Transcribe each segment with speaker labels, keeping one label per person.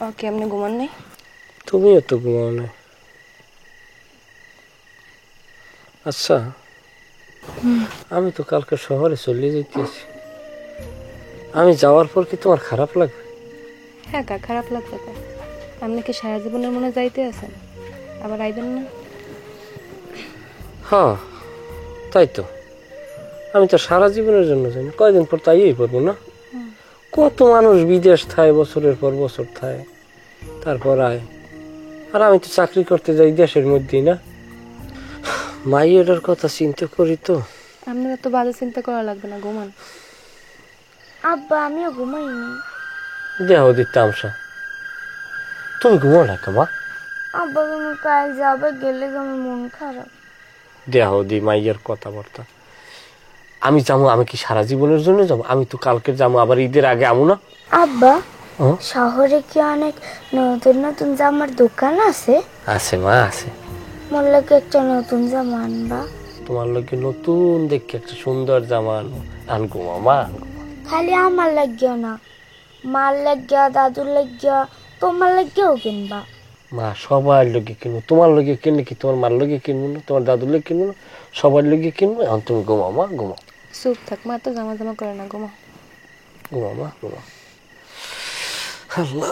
Speaker 1: ওকে, আপনি ঘুমান নাই?
Speaker 2: তুমিও তো ঘুমাও নাই। আচ্ছা, আমি তো কালকে শহরে চলে যেতেছি, আমি যাওয়ার পর কি তোমার খারাপ লাগবে?
Speaker 1: হ্যাঁ কা, খারাপ লাগবে কা। আপনি কি সারা জীবনের মনে যাইতে আছেন, আবার আইবেন না?
Speaker 2: হ্যাঁ তাই তো, আমি তো সারা জীবনের জন্য যাই না, কয়দিন পর তাইই পারবো না। কত মানুষ বিদেশ থায়, বছরের পর বছর থায়, তারপর আয়। আর আমি তো চাকরি করতে যাই দেশের মধ্যেই না। মাইয়েটার কথা চিন্তা করি তো।
Speaker 1: আপনার তো বাজে চিন্তা করা লাগবে না, ঘুমান।
Speaker 3: আব্বা আমিও ঘুমাইনি।
Speaker 2: দেহ দিতামসা, তুমি ঘুমাও না কেমা?
Speaker 3: আব্বা তুমি কাল যাবে, গেলে আমার মন খারাপ।
Speaker 2: দেহ দি মাইয়ের কথাবার্তা। আমি যাবো, আমি কি সারা জীবনের জন্য যাবো? আমি তো কালকে যাবো, আবার ঈদের আগে আমু না।
Speaker 3: আব্বা শহরে কি অনেক নতুন নতুন জামার দোকান আছে?
Speaker 2: আছে মা, আছে।
Speaker 3: মোর লাগে একটা নতুন জামা আনবা।
Speaker 2: তোমার লোকে নতুন দেখে একটা সুন্দর জামা আনবো মামা।
Speaker 3: খালি আমার লাগিও না, মার লাগিয়া, দাদুর লাগিয়া, তোমার লাগিয়াও কিনবা।
Speaker 2: মা সবার লোকে কিনবো, তোমার লোকে কিনলে কি তোমার মার লোকে কিনবো না, তোমার দাদুর লোকে কিনবো না, সবার লোকে কিনবো। এখন তুমি ঘুমাও মা, ঘুমাও।
Speaker 1: চুপ থাক মা, তো জামা জামা করে না, ঘুমা।
Speaker 2: ঘুমাও মা, ঘুমাও। আল্লাহ।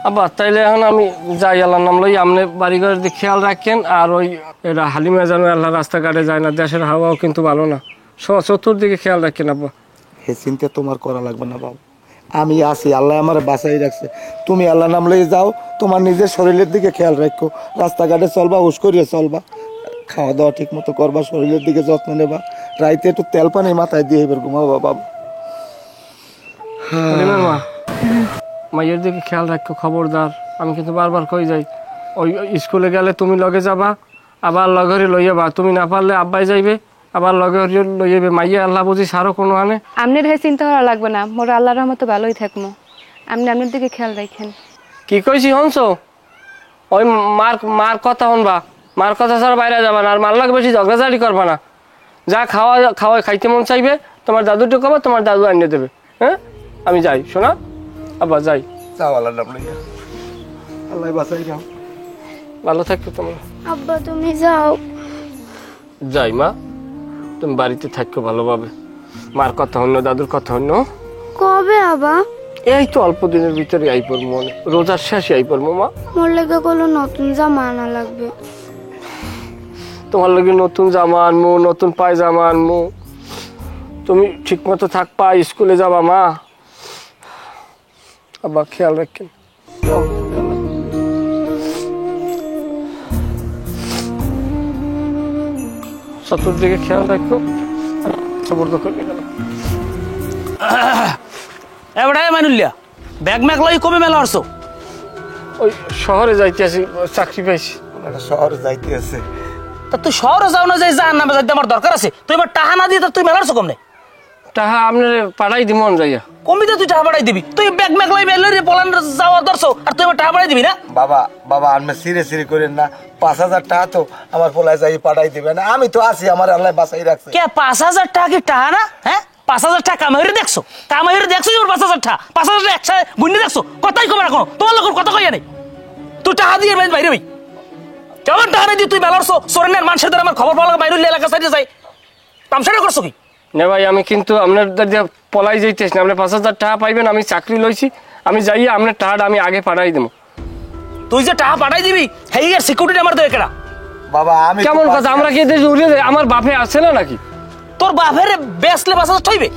Speaker 2: আবার তাইলে এখন আমি যাই, আল্লাহর নাম লই। আপনি বাড়িঘরের দিকে খেয়াল রাখেন। আর ওই এটা হালিমা যেন আল্লাহ রাস্তাঘাটে যায় না, দেশের হাওয়াও কিন্তু ভালো না, চতুর্দিকে খেয়াল রাখেন আব্বা।
Speaker 4: হে চিন্তা তোমার করা লাগবে না বাবু, আমি আছি, আল্লাহ আমার বাঁচাই রাখছে। তুমি আল্লাহ নাম লই যাও, তোমার নিজের শরীরের দিকে খেয়াল রাখো, রাস্তাঘাটে চলবা, হুশ করিয়ে চলবা, খাওয়া দাওয়া ঠিক মতো করবা, শরীরের দিকে যত্ন নেবা, রাইতে একটু তেল পানি মাথায় দিয়ে এবার ঘুমাবা বাবু।
Speaker 2: মা মাইয়ের দিকে খেয়াল রাখো, খবরদার। আমি কিন্তু বারবার কই যাই, ওই স্কুলে গেলে তুমি লগে যাবা, আবার লগরে লইয়াবা, তুমি না পারলে আব্বাই যাইবে, আবার লগরে লইয়াবে। মাইয়া আল্লাহ বুঝি সারো কোনো আনে।
Speaker 1: আপনার হয়ে চিন্তা করা লাগবে না, মোর আল্লাহর রহমতে ভালোই থাকবো। আপনি আপনার দিকে খেয়াল রাখেন।
Speaker 2: কি কইছি হনছো? ওই মার কথা হনবা, মার কথা ছাড়া বাইরে যাবা না, আর মার লাগে বেশি ঝগড়াঝাড়ি করবা না। যা খাওয়া খাইতে মন চাইবে, তোমার দাদুটা খাবো, তোমার দাদু আনিয়ে দেবে। হ্যাঁ, আমি যাই শোনা, আব্বা যাই।
Speaker 4: যাও আল্লাহ নাম লইয়া, আল্লাহ বাঁচাই যাও।
Speaker 2: ভালো থাকবে তোমরা।
Speaker 3: আব্বা তুমি যাও।
Speaker 2: যাই মা, তুমি বাড়িতে থাকো ভালোভাবে। মার কথা হন্য, দাদুর কথা হন্য।
Speaker 3: কবে আবা?
Speaker 2: এই তো অল্প দিনের ভিতরে আই পড়বো, মনে রোজার শেষে আই পড়বো মা।
Speaker 3: মোর লাগে কোনো নতুন জামা আনা লাগবে।
Speaker 2: তোমার লাগে নতুন জামা আনমু, নতুন পায়জামা আনমু। তুমি ঠিক মতো থাকবা, স্কুলে যাবা মা। আব্বা খেয়াল রাখেন। চতুর্দিকে খেয়াল রাখো, খবর তো করে গেল।
Speaker 5: এবারে মানুলিয়া ব্যাগ ম্যাগ লই কবে মেলা আসছো?
Speaker 2: ওই শহরে যাইতে আছি, চাকরি পাইছি।
Speaker 4: শহরে যাইতে আছে।
Speaker 5: তা তুই শহরে যাও না, যাই জাহান নামে যাইতে আমার দরকার আছে। তুই এবার টাকা না দিয়ে তুই মেলা আসছো কমনে?
Speaker 2: টাকা আপনার পাঠাই দি মন যাইয়া।
Speaker 5: কমিতে তুই টাকা পাঠাই দিবি? তুই ব্যাগ ম্যাগ লই বেল রে পলান যাওয়া দরছো, আর তুই এবার টাকা পাঠাই দিবি না?
Speaker 4: বাবা আপনি সিরে করেন না, 5,000 টাকা তো আমার পোলায় যাই পাঠাই দিবে না। আমি তো আছি, আমার আল্লাহ বাঁচাই রাখছে।
Speaker 5: কে 5,000 টাকা কি টাকা না? হ্যাঁ, 5,000 টাকা কামাইরে দেখছো? কামাইরে দেখছো যে 5,000 টাকা, 5,000 টাকা একসাথে গুণে দেখছো? কথাই কবে রাখো, তোমার লোকের কথা কইয়া নেই। তুই টাকা দিয়ে বাইরে ভাই, কেমন টাকা নেই তুই মেলা আসছো? সরেনের মানুষের দ্বারা আমার খবর পাওয়া বাইরে এলাকা সাইডে যাই, তামসাটা করছো কি?
Speaker 2: না ভাই, আমি কিন্তু আপনার পলাই যাইতেছি না। আপনি 5,000 টাকা পাইবেন, আমি চাকরি লইছি, আমি যাইয়া আপনার টাকাটা আমি আগে পাঠাই দেবো।
Speaker 5: তুই যে টাকা পাঠাই দিবি, হেই আর সিকিউরিটি আমার দেয় কেনা?
Speaker 4: বাবা আমি
Speaker 2: কেমন কথা, আমরা কি দেশে উড়ে যাই? আমার বাপে আছে না নাকি?
Speaker 5: তোর বাপের বেসলে 5,000 ঠইবে?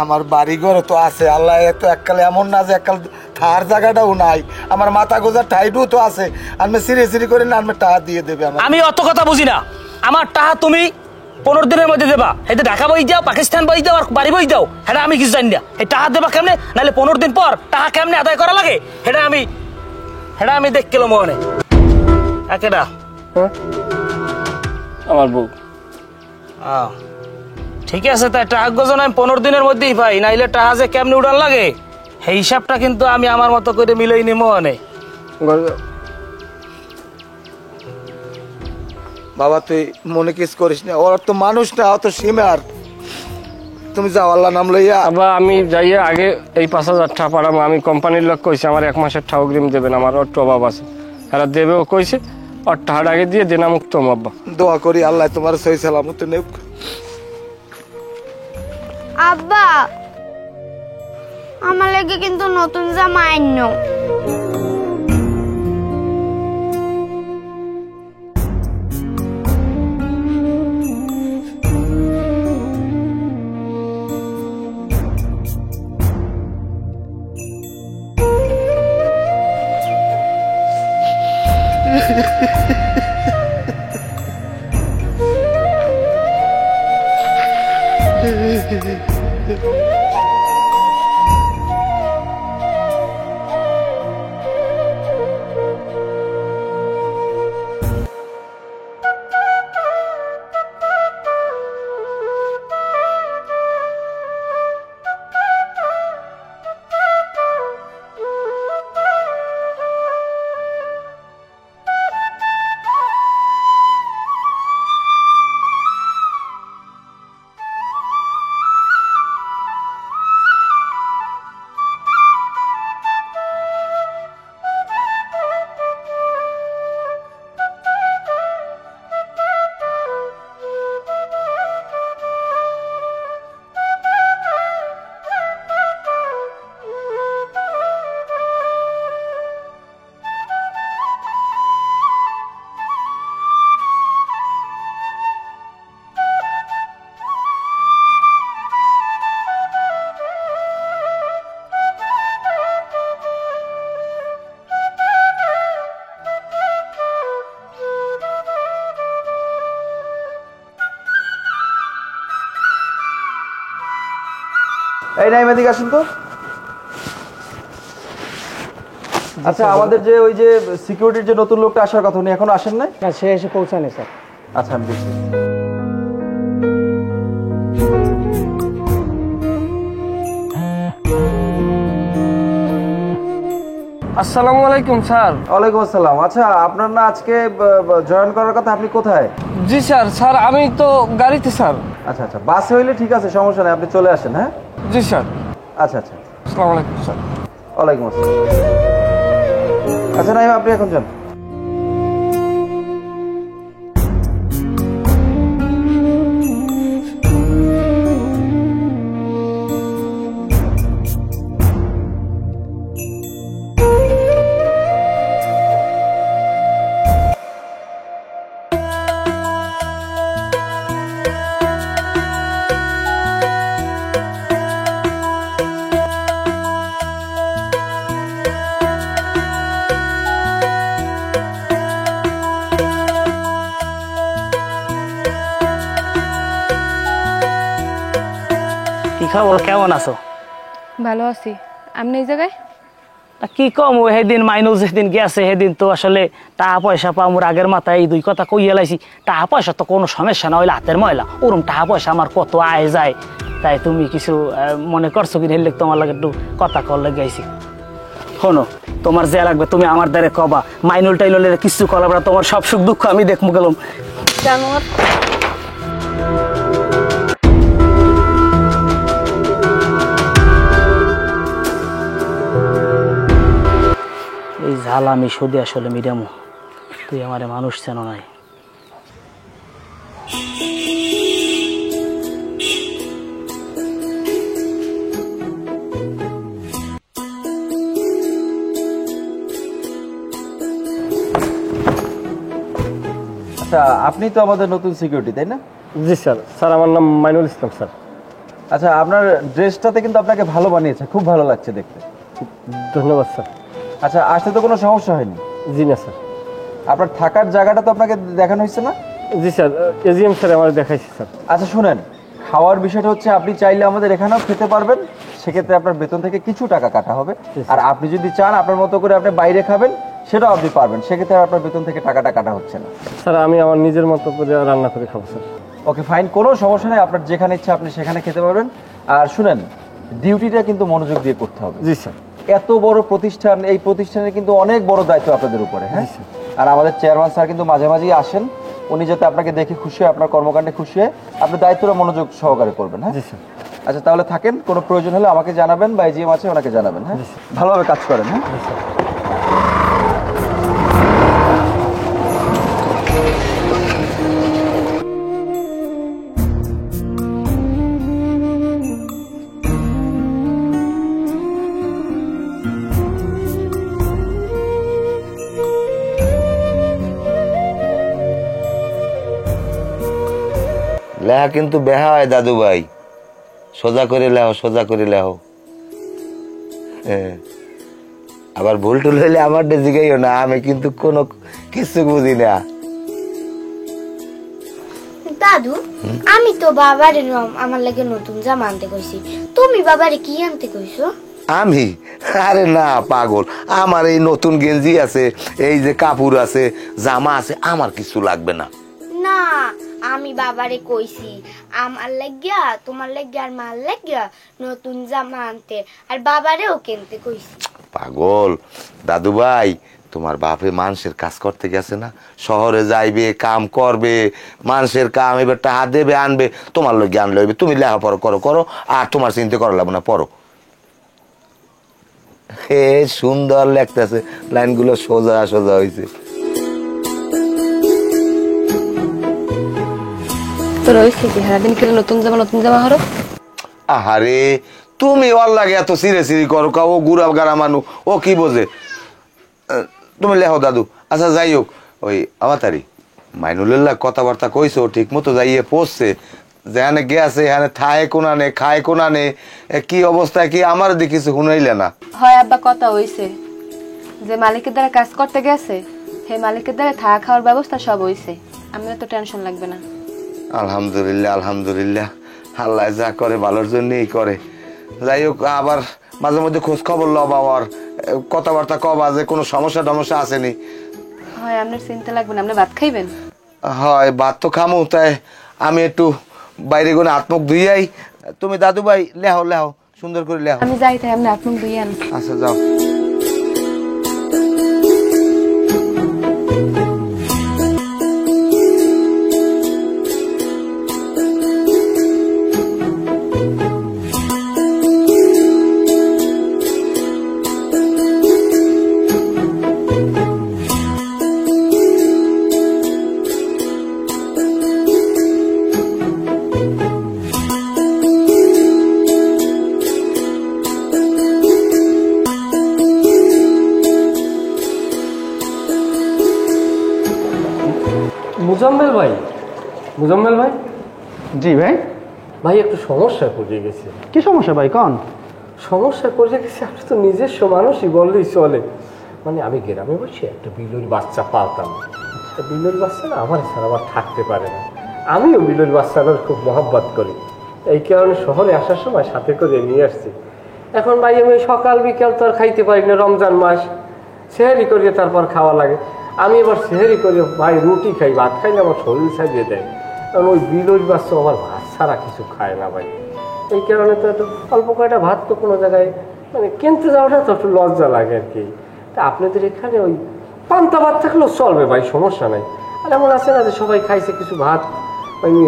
Speaker 4: আমার বাড়ি ঘরে তো আছে, আল্লাহ তো এককালে এমন না যে এককাল থার জায়গাটাও নাই, আমার মাথা গোজার ঠাইটু তো আছে। আমি সিরি করে না, আমি টাকা দিয়ে দেবে।
Speaker 5: আমি অত কথা বুঝি না। আমার টাকা তুমি 15 দিনের মধ্যে দেবা। এই ঢাকা বই যাও, পাকিস্তান বই যাও, আর বাড়ি বই যাও, এটা আমি কিছু জানি না। এই টাকা দেবা কেমনে, নাহলে 15 দিন পর টাকা কেমনে আদায় করা লাগে এটা আমি দেখ কেলো মনে একেটা।
Speaker 2: আমার বউ
Speaker 5: ঠিক আছে, তাই টাকা গজন আমি 15 দিনের মধ্যেই পাই, নাইলে টাকা যে কেমনি উড়ান লাগে সেই হিসাবটা কিন্তু আমি আমার মতো করে মিলাই নিবো অনেক।
Speaker 4: বাবা তুই মনে কিছু করিস না, ওর তো মানুষ না, অত সীমার। তুমি যাও আল্লাহ নাম লইয়া।
Speaker 2: আবার আমি যাইয়া আগে এই 5,000 টাকা পাঠাবো। আমি কোম্পানির লোক কইছে আমার 1 মাসের টাকা অগ্রিম দেবেন, আমার অর্থ অভাব আছে। এরা দেবেও কইছে, আর টাকাটা আগে দিয়ে দেনা মুক্ত আব্বা।
Speaker 4: দোয়া করি আল্লাহ তোমার সহি সালামত নেক।
Speaker 3: আব্বা আমার লাগে কিন্তু নতুন জামা আইনো।
Speaker 6: এই নাইম এদিকে আসুন তো। আচ্ছা আমাদের যে ওই যে সিকিউরিটির যে নতুন লোকটা আসার কথা, উনি এখনো আসেন নাই?
Speaker 2: না, সে এসে পৌঁছানি স্যার।
Speaker 6: আচ্ছা আমি দেখছি।
Speaker 2: আসসালামু আলাইকুম স্যার।
Speaker 6: ওয়ালাইকুম আসসালাম। আচ্ছা আপনার না আজকে জয়েন করার কথা, আপনি কোথায়?
Speaker 2: জি স্যার। স্যার আমি তো গাড়িতে স্যার।
Speaker 6: আচ্ছা আচ্ছা, বাসে হইলে ঠিক আছে, সমস্যা নেই, আপনি চলে আসেন। হ্যাঁ
Speaker 2: জি স্যার।
Speaker 6: আচ্ছা আচ্ছা,
Speaker 2: আসসালামু আলাইকুম স্যার।
Speaker 6: ওয়ালাইকুম আসসালাম। আচ্ছা নাইম আপনি এখন যান।
Speaker 5: কি খবর, কেমন আছো?
Speaker 1: ভালো আছি। আপনি এই জায়গায়?
Speaker 5: তা কি কম, ও সেদিন মাইনুল যেদিন গেছে সেদিন তো আসলে টাকা পয়সা পাওয়ার আগের মাথায় এই 2 কথা কইয়া লাইছি। টাকা পয়সা তো কোনো সমস্যা না, হইলে হাতের ময়লা। ওরম টাকা পয়সা আমার কত আয় যায়, তাই তুমি কিছু মনে করছো কি? হেললে তোমার লাগে একটু কথা কল লেগে আইছি। শোনো, তোমার যে লাগবে তুমি আমার দ্বারে কবা। মাইনুল টাইনুলের কিছু কলাব না, তোমার সব সুখ দুঃখ আমি দেখবো গেলাম।
Speaker 1: জানোয়ার।
Speaker 5: এই ঝাল আমি শুধু আসলে মিডিয়ামো, তুই আমারে মানুষ চেনো নাই।
Speaker 6: আচ্ছা আপনি তো আমাদের নতুন সিকিউরিটি, তাই না?
Speaker 2: জি স্যার। স্যার আমার নাম মাইনুল ইসলাম স্যার।
Speaker 6: আচ্ছা আপনার ড্রেসটাতে কিন্তু আপনাকে ভালো বানিয়েছে, খুব ভালো লাগছে দেখতে।
Speaker 2: ধন্যবাদ স্যার।
Speaker 6: আচ্ছা আসতে তো কোনো সমস্যা হয়নি?
Speaker 2: জি না স্যার।
Speaker 6: আপনার থাকার জায়গাটা তো আপনাকে দেখানো হয়েছে না?
Speaker 2: জি স্যার, এজিএম স্যার আমার দেখাইছে স্যার।
Speaker 6: আচ্ছা শুনেন, খাওয়ার বিষয়টা হচ্ছে আপনি চাইলে আমাদের এখানেও খেতে পারবেন, সেক্ষেত্রে আপনার বেতন থেকে কিছু টাকা কাটা হবে। আর আপনি যদি চান আপনার মতো করে আপনি বাইরে খাবেন, সেটাও আপনি পারবেন, সেক্ষেত্রে আপনার বেতন থেকে টাকাটা কাটা হচ্ছে না।
Speaker 2: স্যার আমি আমার নিজের মতো করে রান্না করে খাবো স্যার।
Speaker 6: ওকে ফাইন, কোনো সমস্যা নেই, আপনার যেখানে ইচ্ছা আপনি সেখানে খেতে পারবেন। আর শুনেন, ডিউটিটা কিন্তু মনোযোগ দিয়ে করতে হবে।
Speaker 7: জি স্যার।
Speaker 6: এত বড় প্রতিষ্ঠান, এই প্রতিষ্ঠানে কিন্তু অনেক বড় দায়িত্ব আপনাদের উপরে। হ্যাঁ, আর আমাদের চেয়ারম্যান স্যার কিন্তু মাঝে মাঝেই আসেন, উনি যাতে আপনাকে দেখে খুশি হয়, আপনার কর্মকাণ্ডে খুশি হয়, আপনি দায়িত্বটা মনোযোগ সহকারে করবেন। হ্যাঁ, আচ্ছা তাহলে থাকেন, কোনো প্রয়োজন হলে আমাকে জানাবেন বা জিএম আছে ওনাকে জানাবেন। হ্যাঁ, ভালোভাবে কাজ করেন। হ্যাঁ,
Speaker 8: লেহা কিন্তু বেহা হয় দাদু ভাই, সোজা করে লেহ, সোজা করে লেহ। আবার ভুল টুল হইলে আমার জিগাইও না, আমি কিন্তু কোনো কিছু বুঝি না।
Speaker 3: দাদু, আমি তো বাবারে আমার লাগে নতুন জামা আনতে কইছি, তুমি বাবারে কি আনতে কইছো?
Speaker 8: আমি? আরে না পাগল, আমার এই নতুন গেঞ্জি আছে, এই যে কাপড় আছে, জামা আছে, আমার কিছু লাগবে না।
Speaker 3: না, আমি বাবারে কইছি আমার লাগিয়া, তোমার লাগিয়া আর মার লাগিয়া নতুন জামা আনতে, আর বাবারেও কিনতে কইছি।
Speaker 8: পাগল দাদু ভাই, তোমার বাপে মানুষের কাজ করতে গেছে না, শহরে যাইবে, কাম করবে, মানুষের কাম এবার টাকা দেবে, আনবে, তোমার লোক আনলে হইবে। তুমি লেখাপড়া করো করো, আর তোমার চিন্তা করা লাগবে না, পড়ো। হে সুন্দর লাগতেছে, লাইনগুলো সোজা সোজা হয়েছে।
Speaker 1: তোর হয়েছে কি সারাদিন কেন নতুন জামা হরো?
Speaker 8: আহারে তুমি ওর লাগে এত সিরে সিরি করো, ও গুড়া গাড়া মানু, ও কি বোঝে। তুমি লেখো দাদু। আচ্ছা যাই হোক, ওই আমাতারি মাইনুল্লাহ কথাবার্তা কইছো ঠিক মতো, যাইয়ে পড়ছে, যেখানে গেছে এখানে থায় কোনানে, খায় কোনানে, কি অবস্থায় কি আমার দিকে কিছু শুনাইলে না?
Speaker 1: হয় আব্বা, কথা হইছে যে মালিকের দ্বারা কাজ করতে গেছে, হে মালিকের দ্বারা থাকা খাওয়ার ব্যবস্থা সব হইছে, আমার তো টেনশন লাগবে না।
Speaker 8: আলহামদুলিল্লাহ আলহামদুলিল্লাহ, আল্লাহ যা করে ভালোর জন্যই করে। যাই হোক, আবার মাঝে মধ্যে খোঁজ খবর লবা, আর কথাবার্তা কবা যে কোনো সমস্যা টমস্যা আসেনি।
Speaker 1: হয় আপনার চিন্তা লাগবে না, আপনি ভাত খাইবেন?
Speaker 8: হয় ভাত তো খামু, তাই আমি একটু বাইরে কোনো হাত মুখ ধুইয়াই। তুমি দাদু ভাই লেহো লেহো, সুন্দর করে লেহো।
Speaker 1: আমি যাই, তাই আপনি আপনি দুইয়ান।
Speaker 8: আচ্ছা যাও।
Speaker 2: মুজাম্মেল ভাই, মুজাম্মেল ভাই।
Speaker 7: জি ভাই।
Speaker 2: ভাই একটু সমস্যায় পড়ে গেছে।
Speaker 7: কি সমস্যা ভাই, কোন
Speaker 2: সমস্যায় পড়ে গেছে? আপনি তো নিজস্ব মানুষই বললেই চলে। মানে আমি গ্রামে বসে একটা বিলুর বাচ্চা পালতাম। বিলুর বাচ্চা না আমার ছাড়া আবার থাকতে পারে না। আমিও বিলুর বাচ্চাদের খুব মহব্বত করি, এই কারণে শহরে আসার সময় সাথে করে নিয়ে আসছি। এখন ভাই আমি সকাল বিকাল তো আর খাইতে পারি না, রমজান মাস সেহেরি করিয়ে তারপর খাওয়া লাগে। আমি এবার সেহেরি করে ভাই রুটি খাই, ভাত খাইলে আমার শরীর সাজিয়ে দেয়, কারণ ওই বিলুর বাচ্চা আমার ভাত ছাড়া কিছু খায় না ভাই। এই কারণে তো একটু অল্প কয়টা ভাত তো কোনো জায়গায় মানে কিনতে যাওয়াটা তো একটু লজ্জা লাগে আর কি। তা আপনাদের এখানে ওই পান্তা ভাত থাকলেও চলবে ভাই, সমস্যা নাই। আর এমন আছে না যে সবাই খাইছে কিছু ভাত মানে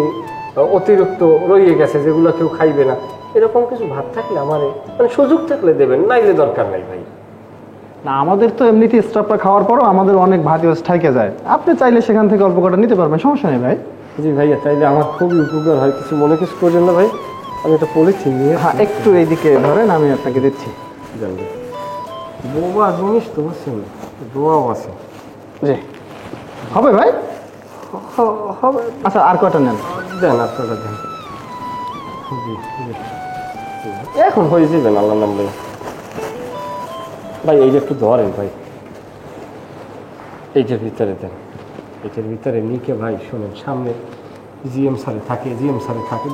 Speaker 2: অতিরিক্ত রয়ে গেছে, যেগুলো কেউ খাইবে না, এরকম কিছু ভাত থাকলে আমার মানে সুযোগ থাকলে দেবেন, নাইলে দরকার নাই ভাই।
Speaker 7: না, আমাদের তো এমনিতে স্টাফরা খাওয়ার পরও আমাদের অনেক ভাত ঠাইকে যায়, আপনি চাইলে সেখান থেকে অল্প কটা নিতে পারবেন, সমস্যা নেই ভাই।
Speaker 2: জি ভাইয়া, তাইলে আমার খুবই উপকার হয়, কিছু মনে কিছু করবেন না ভাই। আমি একটা পলিথিন নিয়ে,
Speaker 7: হ্যাঁ একটু এইদিকে ধরেন, আমি আপনাকে দিচ্ছি।
Speaker 2: জানবে বোবা জিনিস তো বুঝছেন, দোয়াও আছে।
Speaker 7: জি হবে ভাই,
Speaker 2: হবে।
Speaker 7: আচ্ছা আর কটা নেন?
Speaker 2: দেন আপনারা দেন। জি জি, এখন হয়ে যাবেন আল্লাহ নাম ভাই। ভাই এই যে একটু ধরেন ভাই, এইটার ভিতরে দেন, এটার ভিতরে নিকে ভাই। শোনেন, সামনে জিএম স্যারে থাকে,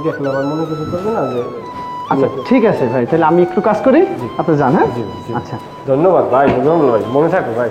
Speaker 2: দেখলে আমার মনে কিছু করবে না যে।
Speaker 7: আচ্ছা ঠিক আছে ভাই, তাহলে আমি একটু কাজ করি, আপনি যান। হ্যাঁ
Speaker 2: জি জি,
Speaker 7: আচ্ছা
Speaker 2: ধন্যবাদ ভাই, ধন্যবাদ ভাই, মনে থাকো ভাই।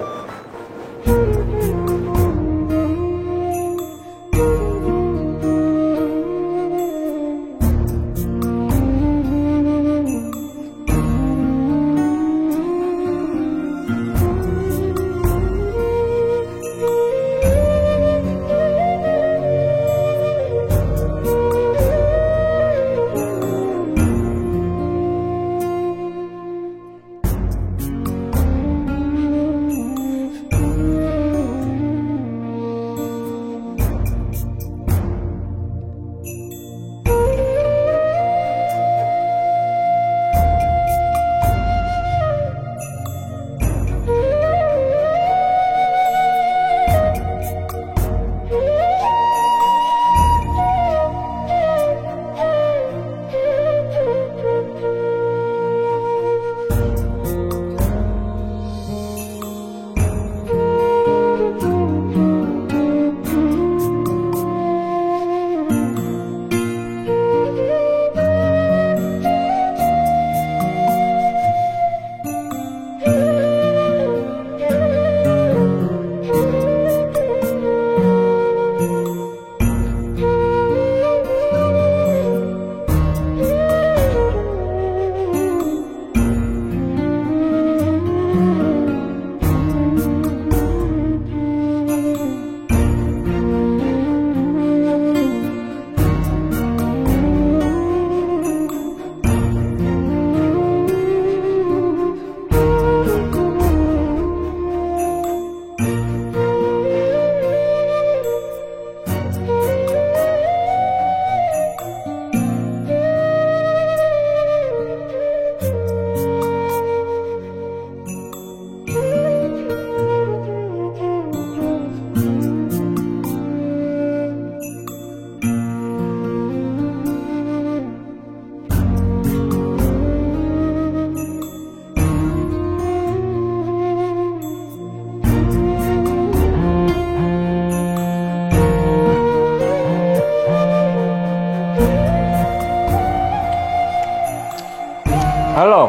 Speaker 2: হ্যালো।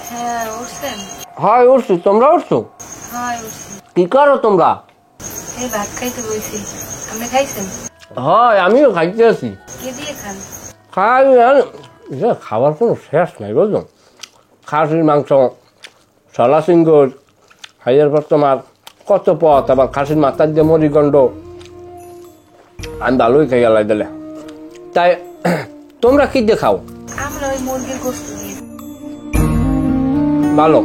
Speaker 1: হ্যাঁ উঠছেন?
Speaker 2: হয় উঠছি, তোমরা উঠছো?
Speaker 1: হয় উঠছি।
Speaker 2: কি করো তোমরা?
Speaker 1: এই ভাত খাইতে বসি। আপনি খাইছেন?
Speaker 2: হয় আমিও খাইতে আছি।
Speaker 1: কি দিয়ে খান?
Speaker 2: খাই খাবার কোনো শেষ নাই বুঝলো। খাসির মাংস, ছলা সিঙ্গুর, হাইয়ার পর তোমার কত পথ, আবার খাসির মাথার দিয়ে মরিগণ্ড, আমি ভালোই খাই গেলাই দিলে। তাই তোমরা কি দিয়ে খাও?
Speaker 1: আমরা ওই মুরগির গোশত দিয়ে।
Speaker 2: ভালো।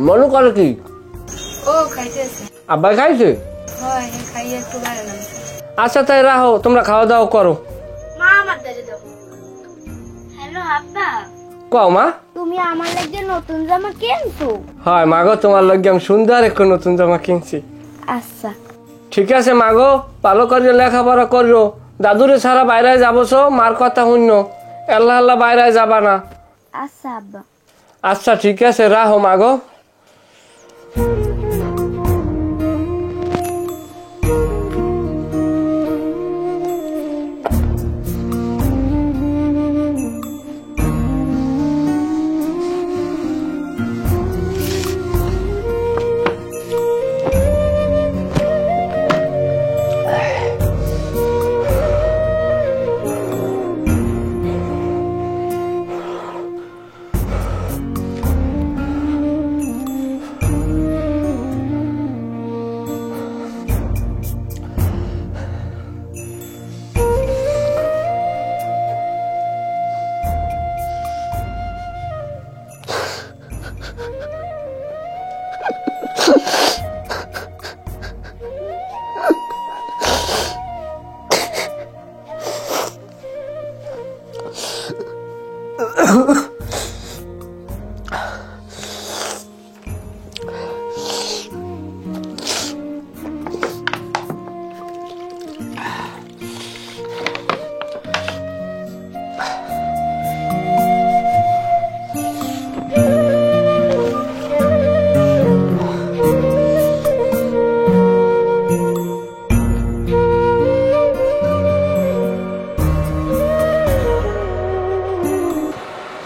Speaker 2: মনে করে কি?
Speaker 1: ও খাইতে আছে।
Speaker 2: আব্বাই খাইছে?
Speaker 1: হয় খাইয়ে একটু বাইরে নামছে।
Speaker 2: আচ্ছা তাই রাখো, তোমরা খাওয়া দাওয়া করো।
Speaker 3: মা আমার দাঁড়িয়ে দাও। হ্যালো আব্বা,
Speaker 2: কও মা।
Speaker 3: তুমি আমার লাগি নতুন জামা কিনছো?
Speaker 2: হয় মাগো, তোমার লগে আমি সুন্দর একটা নতুন জামা কিনছি।
Speaker 3: আচ্ছা
Speaker 2: ঠিক আছে মাগো, ভালো করে লেখাপড়া করো। দাদুরে ছাড়া বাইরে যাবছো, মার কথা শুনো। আল্লাহ আল্লাহ বাইরে যাবা না।
Speaker 3: আচ্ছা আব্বা।
Speaker 2: আচ্ছা ঠিক আছে, রাখো মাগো।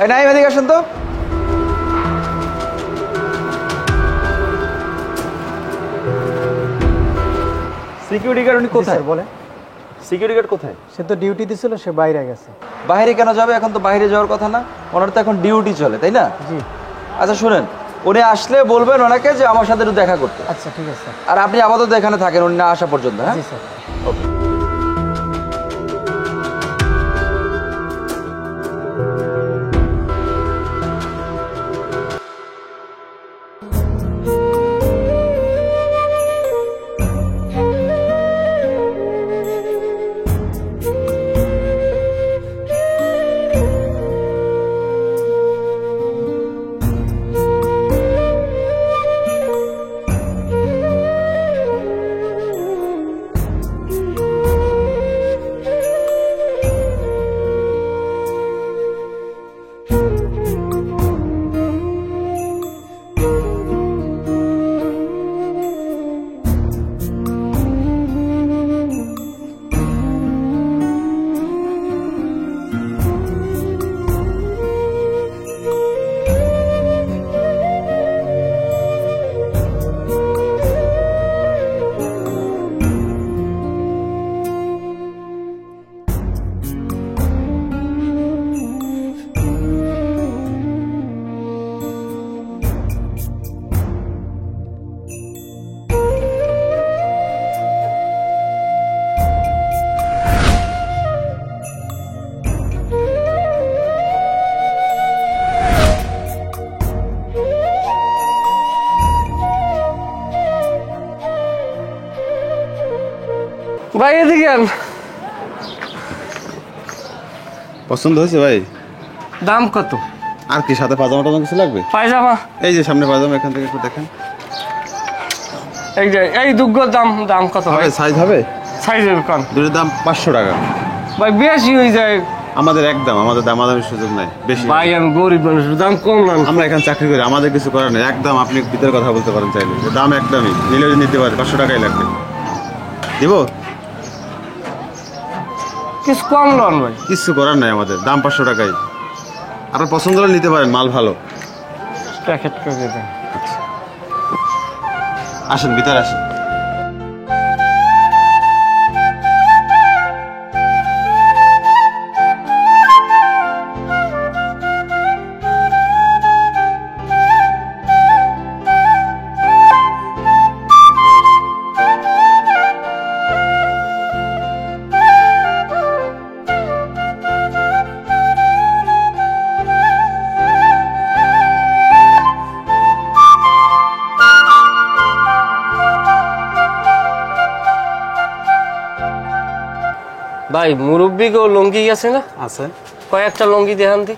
Speaker 6: এই নাই এদিকে আসেন তো। সিকিউরিটি গার্ড উনি কোথায়?
Speaker 7: বলে
Speaker 6: সিকিউরিটি গার্ড কোথায়?
Speaker 7: সে তো ডিউটিতে ছিল, সে বাইরে গেছে।
Speaker 6: বাইরে কেন যাবে? এখন তো বাইরে যাওয়ার কথা না, ওনার তো এখন ডিউটি চলে, তাই না?
Speaker 7: জি।
Speaker 6: আচ্ছা শুনেন, উনি আসলে বলবেন ওনাকে যে আমার সাথে একটু দেখা করতে।
Speaker 7: আচ্ছা ঠিক আছে।
Speaker 6: আর আপনি আপাতত এখানে থাকেন উনি না আসা পর্যন্ত। হ্যাঁ
Speaker 7: জি স্যার।
Speaker 6: ওকে।
Speaker 2: ভাই এদিকে আন।
Speaker 9: পছন্দ হয়েছে ভাই?
Speaker 2: দাম কত?
Speaker 9: আর কি সাথে পাজামা টাজামা কিছু লাগবে?
Speaker 2: পায়জামা
Speaker 9: এই যে সামনে পাজামা, এখান থেকে একটু দেখেন।
Speaker 2: এই যে এই দুগ্গর দাম দাম কত ভাই?
Speaker 9: সাইজ হবে?
Speaker 2: সাইজের কম।
Speaker 9: দুটোর দাম 500 টাকা।
Speaker 2: ভাই বেশি হয়ে যায়।
Speaker 9: আমাদের একদম, আমাদের দামাদামির সুযোগ নাই বেশি।
Speaker 2: ভাই আমি গরিব মানুষ, দাম কম না।
Speaker 9: আমরা এখানে চাকরি করি, আমাদের কিছু করার নেই। একদম আপনি ভিতরে কথা বলতে পারেন চাইলে, দাম একদমই নিলে নিতে পারে। 500 টাকাই লাগবে। দিব?
Speaker 2: কিছু কম লন ভাই।
Speaker 9: কিছু করার নাই, আমাদের দাম 500 টাকাই। আপনার পছন্দ হলে নিতে পারেন, মাল ভালো।
Speaker 2: প্যাকেট করে দেন।
Speaker 9: আসেন ভিতরে আসেন।
Speaker 2: ভাই মুরব্বী গো লঙ্গি আছে না?
Speaker 9: আছে।
Speaker 2: কয়েকটা লঙ্গি দেখান দি।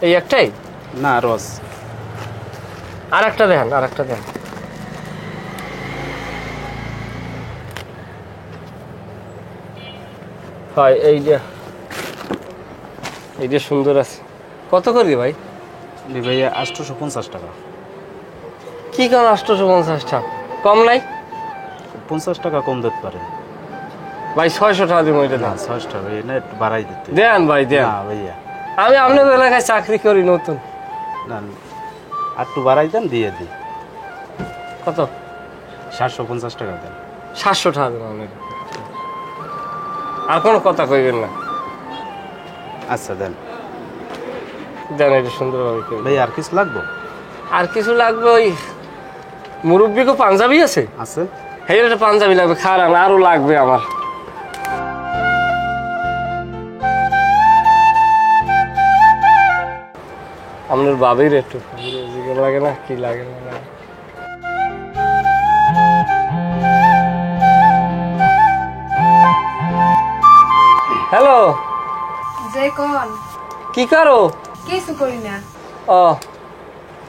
Speaker 2: এই একটাই
Speaker 9: না রোজ।
Speaker 2: আর একটা দেখান, আর একটা দেখান। হয় এইটা সুন্দর আছে। কত করি ভাই?
Speaker 9: ভাইয়া 850 টাকা।
Speaker 2: কি কারণ 850 টাকা কম নাই?
Speaker 9: 50 টাকা কম দিতে পারেন
Speaker 2: ভাই। 600 টাকা দিব। এটা দেন।
Speaker 9: 600 টাকা ভাই, না একটু বাড়াই দিতে
Speaker 2: দেন ভাই, দেন।
Speaker 9: না ভাইয়া,
Speaker 2: আমি আপনাদের এলাকায় চাকরি করি নতুন।
Speaker 9: না একটু বাড়াই দেন, দিয়ে দিই।
Speaker 2: কত?
Speaker 9: 750 টাকা দেন।
Speaker 2: 700 টাকা দেন আপনার। আর কোনো কথা কইবেন না।
Speaker 9: আচ্ছা দেন।
Speaker 2: দেন, এটা সুন্দরভাবে করি।
Speaker 9: ভাই আর কিছু লাগবে?
Speaker 2: আর কিছু লাগবে? ওই মুরব্বীকে পাঞ্জাবি আছে?
Speaker 9: আছে।
Speaker 2: হ্যাঁ, একটা পাঞ্জাবি লাগবে। খারাপ আরো লাগবে আমার। আপনার বাবির একটু লাগে না? কি লাগে না? হ্যালো,
Speaker 1: যে কোন
Speaker 2: কি করো?
Speaker 1: কিছু করি না।
Speaker 2: ও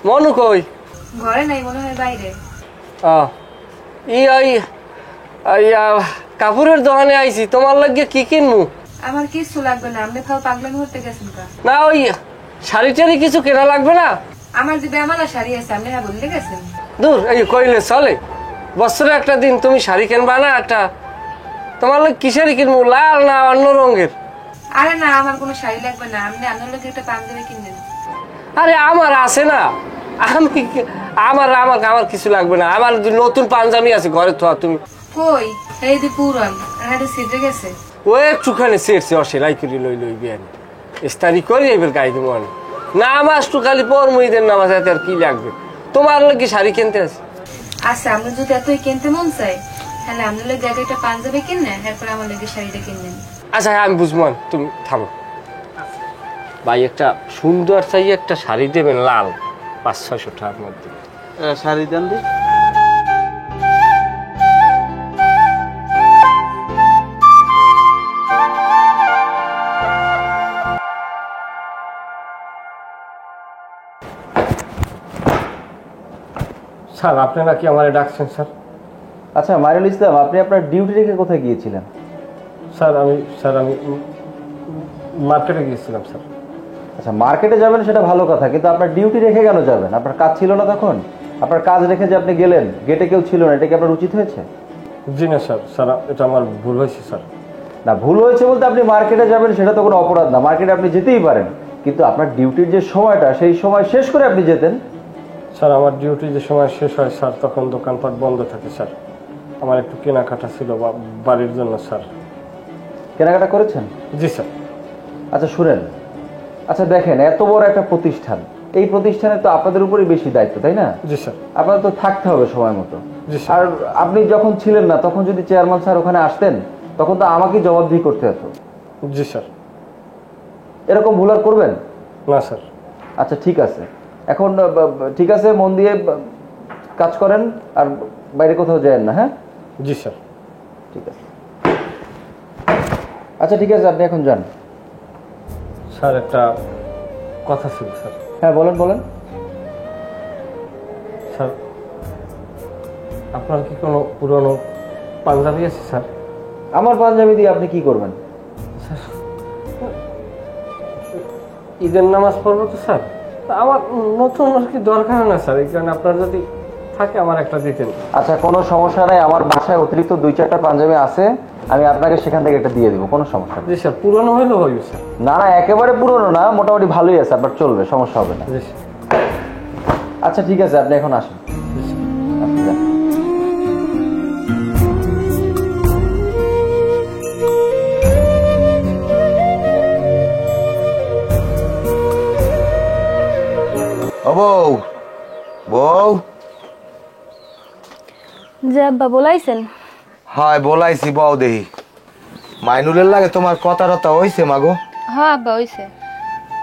Speaker 2: মনু কই?
Speaker 1: ঘরে নাই, মনে হয় বাইরে।
Speaker 2: ও ওই কাপড়ের দোকানে আইছি, তোমার লাগে কি কিনবো?
Speaker 1: আমার কিছু লাগবে না, আপনি খাও পাগলামি করতে গেছেন কা?
Speaker 2: না ওই শাড়ি টাড়ি কিছু কেনা লাগবে না?
Speaker 1: আমার যে বেমালা শাড়ি আছে, আপনি হ্যাঁ বলতে গেছেন।
Speaker 2: দূর, এই কইলে চলে? বছরে একটা দিন তুমি শাড়ি কিনবা না? একটা তোমার লাগে কি শাড়ি কিনবো, লাল না অন্য রঙের?
Speaker 1: আরে না, আমার কোনো শাড়ি লাগবে না, আপনি আপনার লোক একটা পাঞ্জাবি কিনবেন।
Speaker 2: আরে আমার আছে না, আমি আমার আমার আমার কিছু লাগবে না। আমার নতুন পাঞ্জাবি আছে ঘরে। তো তুমি
Speaker 1: কই এই যে পুরান হাতে সিটে গেছে।
Speaker 2: ও একটুখানি সেরছে অসেলাই করে লই বিয়ান ইস্তারি করি এবার গাই দেবো। নামাজ টু খালি পড়মু, ঈদের নামাজ আছে, আর কি লাগবে? তোমার লাগে শাড়ি কিনতে আছে।
Speaker 1: আচ্ছা, আপনি যদি এতই কিনতে মন চাই, তাহলে আপনার লোক জায়গায় একটা পাঞ্জাবি কিনে এরপর আমার লোকের শাড়িটা কিনবেন।
Speaker 2: আচ্ছা আমি বুঝবো, তুমি থামো। ভাই একটা সুন্দর চাই একটা শাড়ি দেবেন, লাল, 500-600 টাকার মধ্যে।
Speaker 9: শাড়ি দেন দি।
Speaker 2: স্যার আপনি নাকি আমারে ডাকছেন? স্যার
Speaker 6: আচ্ছা মাইনুল ইসলাম, আপনি আপনার ডিউটি রেখে কোথায় গিয়েছিলেন?
Speaker 2: স্যার আমি মার্কেটে গিয়েছিলাম স্যার।
Speaker 6: আচ্ছা মার্কেটে যাবেন সেটা ভালো কথা, কিন্তু আপনার ডিউটি রেখে কেন যাবেন? আপনার কাজ ছিল না তখন? আপনার কাজ রেখে যে আপনি গেলেন, গেটে কেউ ছিল না, এটা কি আপনার উচিত হয়েছে?
Speaker 2: জি না স্যার, স্যার এটা আমার ভুল হয়েছে স্যার।
Speaker 6: না ভুল হয়েছে বলতে আপনি মার্কেটে যাবেন সেটা তো কোনো অপরাধ না, মার্কেটে আপনি যেতেই পারেন, কিন্তু আপনার ডিউটির যে সময়টা সেই সময় শেষ করে আপনি যেতেন।
Speaker 2: স্যার আমার ডিউটি যে সময় শেষ হয় স্যার, তখন দোকানপাট বন্ধ থাকে স্যার। আমার একটু কেনাকাটা ছিল বাড়ির জন্য স্যার।
Speaker 6: কেনাকাটা করেছেন?
Speaker 2: জি স্যার।
Speaker 6: আচ্ছা শুনেন, আচ্ছা দেখেন এত বড় একটা প্রতিষ্ঠান, এই প্রতিষ্ঠানে তো আপনাদের উপরই বেশি দায়িত্ব, তাই না?
Speaker 2: জি স্যার।
Speaker 6: আপনাদের তো থাকতে হবে সময় মতো।
Speaker 2: জি স্যার।
Speaker 6: আর আপনি যখন ছিলেন না তখন যদি চেয়ারম্যান স্যার ওখানে আসতেন, তখন তো আমাকেই জবাবদিহি করতে হতো।
Speaker 2: জি স্যার।
Speaker 6: এরকম ভুল আর করবেন
Speaker 2: না স্যার।
Speaker 6: আচ্ছা ঠিক আছে, এখন ঠিক আছে, মন দিয়ে কাজ করেন আর বাইরে কোথাও যায়েন না। হ্যাঁ
Speaker 2: জি স্যার।
Speaker 6: ঠিক আছে। আচ্ছা ঠিক আছে, আপনি এখন যান।
Speaker 2: স্যার একটা কথা ছিল স্যার।
Speaker 6: হ্যাঁ বলেন বলেন।
Speaker 2: স্যার আপনার কি কোনো পুরনো পাঞ্জাবি আছে স্যার?
Speaker 6: আমার পাঞ্জাবি দিয়ে আপনি কি করবেন?
Speaker 2: স্যার ঈদের নামাজ পড়বো তো স্যার, আমার নতুন আর কি দরকার না স্যার, এই কারণে আপনার যদি থাকে আমার একটা দিতেন।
Speaker 6: আচ্ছা কোনো সমস্যা নাই, আমার বাসায় অতিরিক্ত 2-4টা পাঞ্জাবি আছে, আমি আপনাকে সেখান থেকে একটা দিয়ে দিব, কোনো সমস্যা নেই।
Speaker 2: জি স্যার, পুরনো হইলেও হইবে স্যার।
Speaker 6: না না, একেবারে পুরনো না, মোটামুটি ভালোই আছে, আপনার চলবে, সমস্যা হবে না।
Speaker 2: জি স্যার।
Speaker 6: আচ্ছা ঠিক আছে, আপনি এখন আসেন। আপনি যান।
Speaker 8: ও বউ, বউ।
Speaker 1: যে আব্বা বলাইছেন?
Speaker 8: হয় বলাইছি বউ, দেহি মাইনুলের লাগে তোমার কথা টথা হইছে মাগো?
Speaker 1: হ্যাঁ আব্বা হইছে।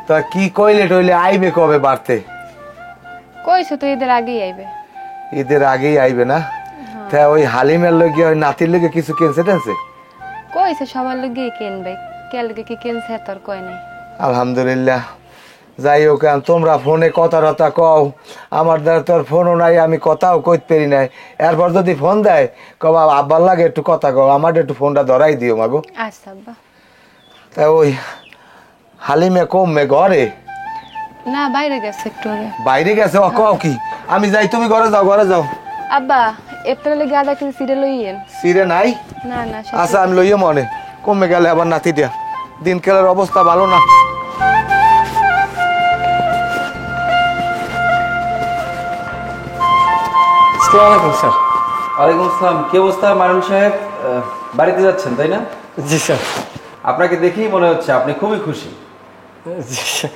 Speaker 8: তা কি কইলে টইলে আইবে কবে বাড়তে?
Speaker 1: কইছো তো ঈদের আগেই আইবে।
Speaker 8: ঈদের আগেই আইবে না? তা ওই হালিমের লগে ওই নাতির লগে কিছু কিনছে টেনছে?
Speaker 1: কইছে সবার লগেই কিনবে, কে লগে কি কিনছে তোর কই নাই।
Speaker 8: আলহামদুলিল্লাহ। যাই হোক, তোমরা ফোনে কথা টথা কও, আমার দ্বারা তোর ফোনও নাই, আমি কথাও কইতে পারি নাই। এরপর যদি ফোন দেয় কবা আব্বার লাগে একটু কথা কও, আমার একটু ফোনটা ধরাই দিও মাগো।
Speaker 1: আচ্ছা আব্বা।
Speaker 8: তা ওই হালিমে কমবে ঘরে?
Speaker 1: না বাইরে গেছে একটু আগে।
Speaker 8: বাইরে গেছে? ও কও কি? আমি যাই, তুমি ঘরে যাও, ঘরে যাও।
Speaker 1: আব্বা এপ্রিল লগে আদা কিলো সিরে লইয়েন।
Speaker 8: সিরে নাই?
Speaker 1: না না
Speaker 8: আচ্ছা আমি লইয়ে মনে কমে গেলে আবার নাতিটা। দিনকালের অবস্থা ভালো না।
Speaker 2: আসসালামু আলাইকুম স্যার।
Speaker 6: ওয়ালাইকুম আসসালাম। কি অবস্থা মারুন সাহেব? বাড়িতে যাচ্ছেন তাই না?
Speaker 2: জি স্যার।
Speaker 6: আপনাকে দেখেই মনে হচ্ছে আপনি খুবই খুশি।
Speaker 2: জি স্যার।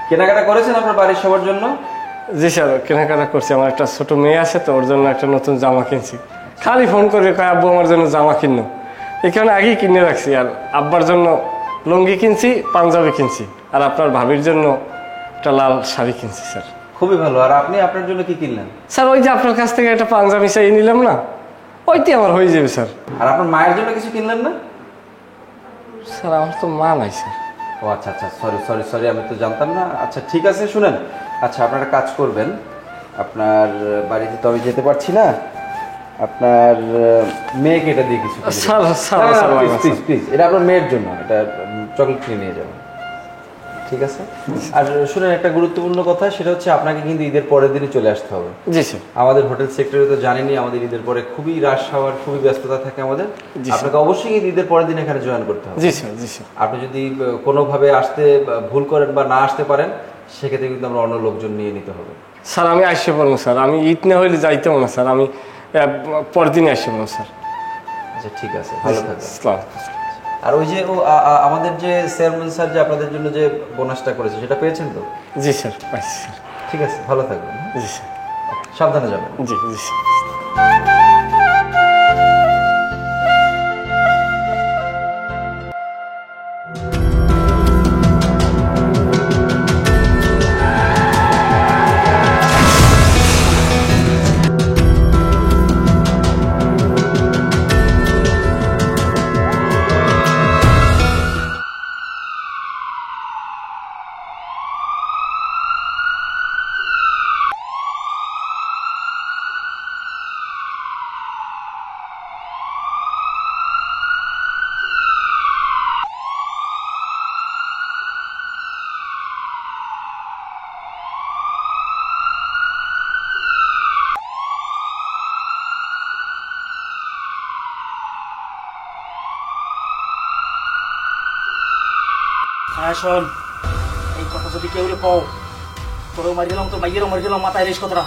Speaker 6: কেনাকাটা করেছেন আপনার বাড়ির সবার জন্য?
Speaker 2: জি স্যার, কেনাকাটা করছি। আমার একটা ছোট মেয়ে আছে তো, ওর জন্য একটা নতুন জামা কিনছি। খালি ফোন করে কয় আব্বু আমার জন্য জামা কিনো, এখানে আগেই কিনে রাখছি। আর আব্বার জন্য লুঙ্গি কিনছি, পাঞ্জাবি কিনছি, আর আপনার ভাবির জন্য একটা লাল শাড়ি কিনছি স্যার।
Speaker 6: খুবই ভালো। আর আপনি আপনার জন্য কি কিনলেন?
Speaker 2: স্যার ওই যে আপনার কাছ থেকে একটা পাঞ্জাবি চাই নিলাম না, ওইটি আমার হয়ে যাবে স্যার।
Speaker 6: আর আপনার মায়ের জন্য কিছু কিনলেন না?
Speaker 2: স্যার আমার তো মা নাই স্যার।
Speaker 6: ও আচ্ছা আচ্ছা, সরি সরি সরি, আমি তো জানতাম না। আচ্ছা ঠিক আছে, শুনেন, আচ্ছা আপনারা কাজ করবেন, আপনার বাড়িতে তো আমি যেতে পারছি না, আপনার মেয়েকে এটা দিয়ে কিছু
Speaker 2: স্যার স্যার
Speaker 6: প্লিজ প্লিজ, এটা আপনার মেয়ের জন্য, এটা চকলেট কিনে নিয়ে যাবেন, ঠিক আছে? আর শুনেন, একটা গুরুত্বপূর্ণ কথা, সেটা হচ্ছে আপনাকে কিন্তু ঈদের পরের দিনই চলে আসতে হবে।
Speaker 2: জি স্যার।
Speaker 6: আমাদের হোটেল সেক্টরে তো জানেনই, আমাদের ঈদের পরে খুবই রাশ হওয়ার, খুবই ব্যস্ততা থাকে আমাদের। আপনাকে অবশ্যই ঈদের পরের দিন এখানে জয়েন করতে হবে।
Speaker 2: জি স্যার। জি স্যার।
Speaker 6: আপনি যদি কোনোভাবে আসতে ভুল করেন বা না আসতে পারেন, সেক্ষেত্রে কিন্তু আমরা অন্য লোকজন নিয়ে নিতে হবে।
Speaker 2: স্যার আমি আসতে পারবো স্যার, আমি ঈদ না হইলে যাইতেও না স্যার, আমি পরের দিনই আসতে পারবো স্যার।
Speaker 6: আচ্ছা ঠিক আছে, ভালো থাকবেন।
Speaker 2: আসসালাম।
Speaker 6: আর ওই যে আমাদের যে চেয়ারম্যান স্যার যে আপনাদের জন্য যে বোনাসটা করেছে, সেটা পেয়েছেন তো?
Speaker 2: জি স্যার, পাইছি স্যার।
Speaker 6: ঠিক আছে, ভালো থাকবেন।
Speaker 2: জি স্যার।
Speaker 6: সাবধানে যাবেন।
Speaker 2: জি জি স্যার।
Speaker 5: হ্যাঁ শোন, এই কথা যদি কেউ কও, তোরও মারি গেলাম, তোর মাইয়েরও মারি গেলাম, মাথায় রেস কথাটা।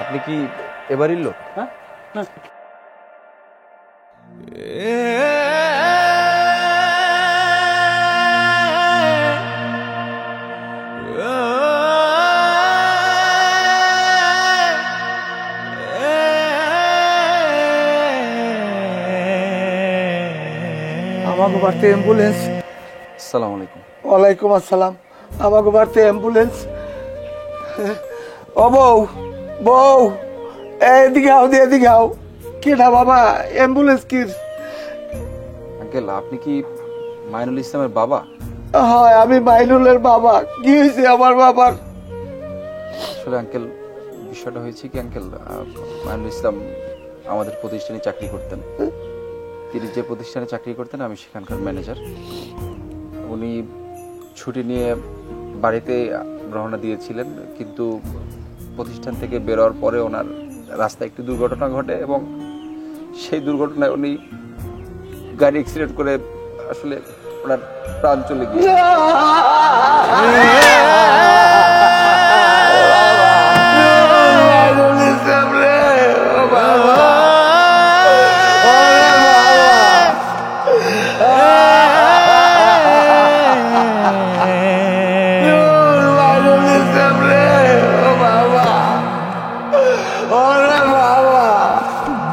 Speaker 6: আপনি কি এবারই লোক?
Speaker 5: হ্যাঁ হ্যাঁ।
Speaker 4: আমাকে বাড়তে অ্যাম্বুলেন্স।
Speaker 6: আসসালামু আলাইকুম।
Speaker 4: ওয়ালাইকুম আসসালাম। আমাকে বাড়তে অ্যাম্বুলেন্স। ও বউ, বউ এদিকে আও, এদিকে আও। কি না বাবা, অ্যাম্বুলেন্স কি?
Speaker 6: আঙ্কেল, আপনি কি মাইনুল ইসলামের বাবা?
Speaker 4: হয়, আমি মাইনুলের বাবা। কি হয়েছে আমার বাবার?
Speaker 6: আসলে আঙ্কেল, বিষয়টা হয়েছে কি আঙ্কেল, মাইনুল ইসলাম আমাদের প্রতিষ্ঠানে চাকরি করতেন। তিনি যে প্রতিষ্ঠানে চাকরি করতেন আমি সেখানকার ম্যানেজার। উনি ছুটি নিয়ে বাড়িতে রওনা দিয়েছিলেন, কিন্তু প্রতিষ্ঠান থেকে বেরোয়ার পরে ওনার রাস্তায় একটি দুর্ঘটনা ঘটে এবং সেই দুর্ঘটনায় উনি গাড়ি অ্যাক্সিডেন্ট করে আসলে ওনার প্রাণ চলে গিয়েছে।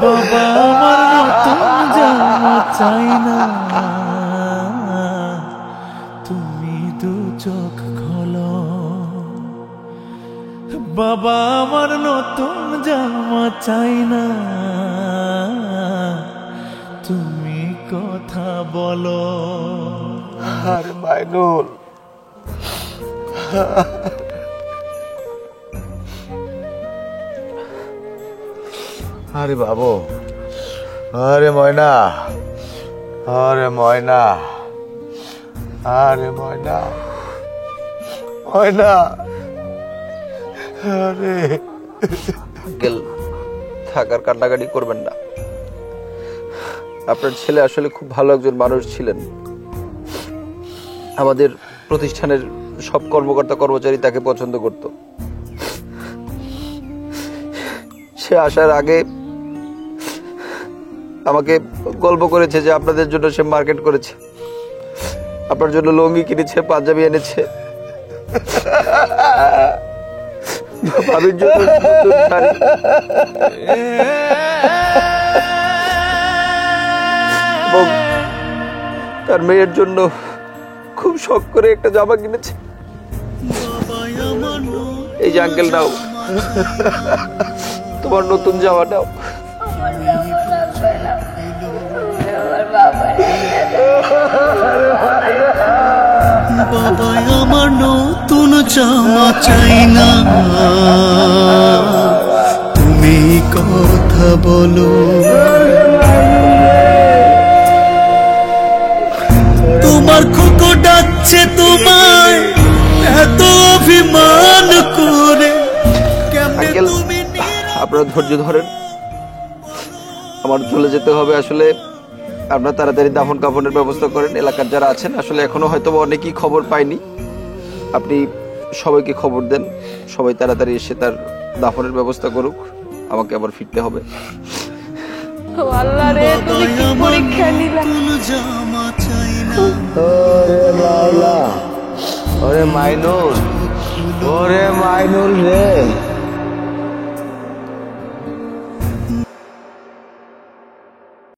Speaker 10: বাবা আমার নতুন জামা চাই না, তুমি দু চোখ খোলো। বাবা আমার নতুন জামা চাই না, তুমি কথা বলো।
Speaker 4: আরে মাইনুল, আরে বাবু, আরে ময়না, আরে ময়না, আরে ময়না, ময়না, আরে
Speaker 6: আঙ্কেল, থাকার কান্নাকাটি করবেন না। আপনার ছেলে আসলে খুব ভালো একজন মানুষ ছিলেন। আমাদের প্রতিষ্ঠানের সব কর্মকর্তা কর্মচারী তাকে পছন্দ করত। সে আসার আগে আমাকে গল্প করেছে যে আপনাদের জন্য সে মার্কেট করেছে, আপনার জন্য লুঙ্গি কিনেছে, পাঞ্জাবি এনেছে, ভাবির জন্য এবং তার মেয়ের জন্য খুব শখ করে একটা জামা কিনেছে। এই যে আঙ্কেল, নাও তোমার নতুন জামা, নাও।
Speaker 10: বাবা আমার নতুন জামা চাই না, তুমি কথা বলো। তোমার খোকো ডাকছে তোমায় এত অভিমান করে।
Speaker 6: আঙ্কেল, আপনারা ধৈর্য ধরেন, আমার চলে যেতে হবে। আসলে আপনারা তাড়াতাড়ি দাফন কাফনের ব্যবস্থা করেন। এলাকার যারা আছেন আসলে এখনো হয়তো অনেকেই খবর পায়নি, আপনি সবাইকে খবর দেন, সবাই তাড়াতাড়ি এসে তার দাফনের ব্যবস্থা করুক। আমাকে আবার ফিরতে হবে।
Speaker 1: আল্লাহ রে, তুমি কি পরীক্ষা নিলা?
Speaker 4: ওরে মাওলা, ওরে মাইনুল, ওরে মাইনুল রে।